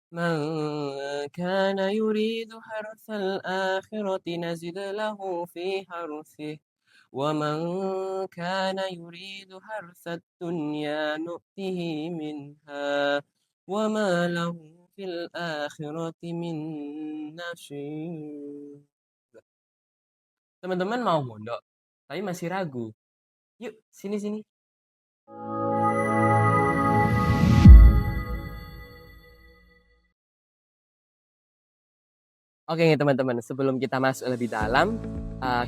من كان يريد حرث الآخرة نزد له في حرثه ومن كان يريد حرث الدنيا نؤته منها وما له في الآخرة من نصيب. Teman-teman mau mondok, tapi masih ragu. Yuk, sini-sini. Oke nih teman-teman, sebelum kita masuk lebih dalam,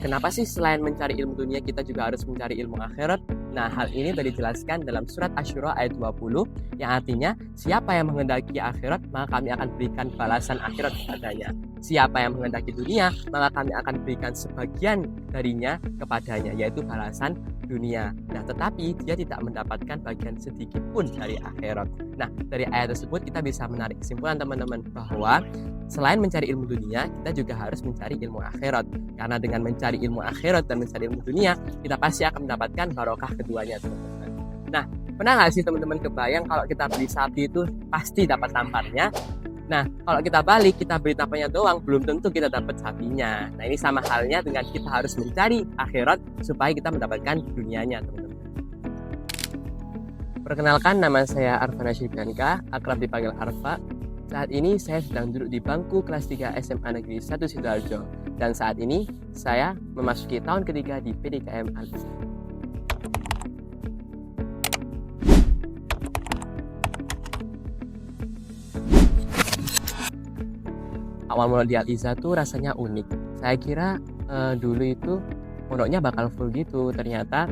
kenapa sih selain mencari ilmu dunia kita juga harus mencari ilmu akhirat? Nah, hal ini tadi dijelaskan dalam surat Asy-Syura ayat 20 yang artinya siapa yang menghendaki akhirat maka kami akan berikan balasan akhirat kepadanya. Siapa yang menghendaki dunia maka kami akan berikan sebagian darinya kepadanya yaitu balasan dunia. Nah, tetapi dia tidak mendapatkan bagian sedikit pun dari akhirat. Nah, dari ayat tersebut kita bisa menarik kesimpulan teman-teman bahwa selain mencari ilmu dunia, kita juga harus mencari ilmu akhirat. Karena dengan mencari ilmu akhirat dan mencari ilmu dunia, kita pasti akan mendapatkan barokah keduanya, teman-teman. Nah, pernah nggak sih teman-teman kebayang kalau kita beli sapi itu pasti dapat tamparnya? Nah, kalau kita balik, kita beli tamparnya doang, belum tentu kita dapat sapinya. Nah, ini sama halnya dengan kita harus mencari akhirat supaya kita mendapatkan dunianya, teman-teman. Perkenalkan, nama saya Arfana Syibyanka, akrab dipanggil Arfa. Saat ini saya sedang duduk di bangku kelas 3 SMA Negeri 1 Sidoarjo. Dan saat ini saya memasuki tahun ketiga di PDKM Al-Izza. Awal mula di Al-Izza tuh rasanya unik. Saya kira dulu itu pondoknya bakal full gitu. Ternyata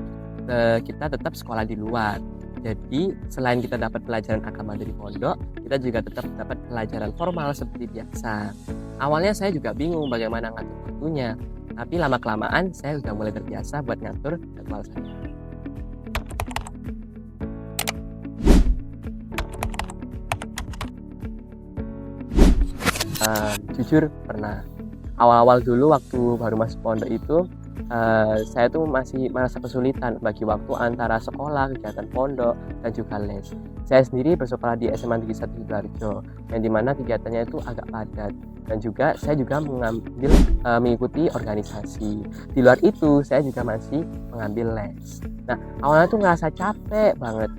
kita tetap sekolah di luar. Jadi selain kita dapat pelajaran agama dari pondok, kita juga tetap dapat pelajaran formal seperti biasa. Awalnya saya juga bingung bagaimana ngatur waktunya, tapi lama-kelamaan saya sudah mulai terbiasa buat ngatur jadwal saya. Jujur pernah. Awal-awal dulu waktu baru masuk pondok itu, saya tuh masih merasa kesulitan bagi waktu antara sekolah, kegiatan pondok, dan juga les. Saya sendiri bersekolah di SMA Negeri 1 Sidoarjo, yang dimana kegiatannya itu agak padat. Dan juga saya juga mengikuti organisasi. Di luar itu, saya juga masih mengambil les. Nah, awalnya tuh ngerasa capek banget,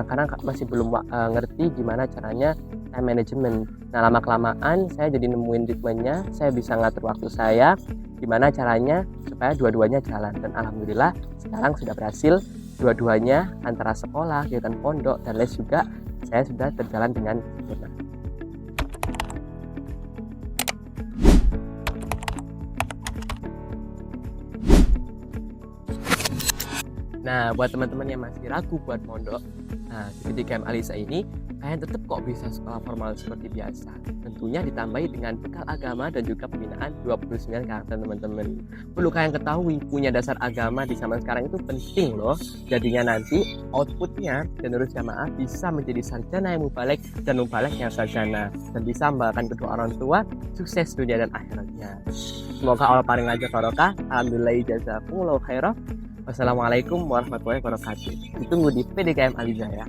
karena masih belum ngerti gimana caranya time management. Nah, lama-kelamaan saya jadi nemuin ritmenya, saya bisa ngatur waktu saya, gimana caranya supaya dua-duanya jalan. Dan alhamdulillah sekarang sudah berhasil dua-duanya antara sekolah, kegiatan pondok, dan les juga saya sudah terjalan dengan sempurna. Nah, buat teman-teman yang masih ragu buat mondok, di PDKM Al-Izza ini kalian tetap kok bisa sekolah formal seperti biasa. Tentunya ditambahi dengan bekal agama dan juga pembinaan 29 karakter teman-teman. Perlu kalian ketahui, punya dasar agama di zaman sekarang itu penting loh. Jadinya nanti outputnya penerus jamaah bisa menjadi sarjana yang mubalek dan mubalek yang sarjana. Dan bisa membawakan kedua orang tua sukses dunia dan akhiratnya. Semoga Allah paling aja barokah. Alhamdulillah jazakumullahu khairan. Wassalamualaikum warahmatullahi wabarakatuh. Ditunggu di PDKM Al-Izza ya.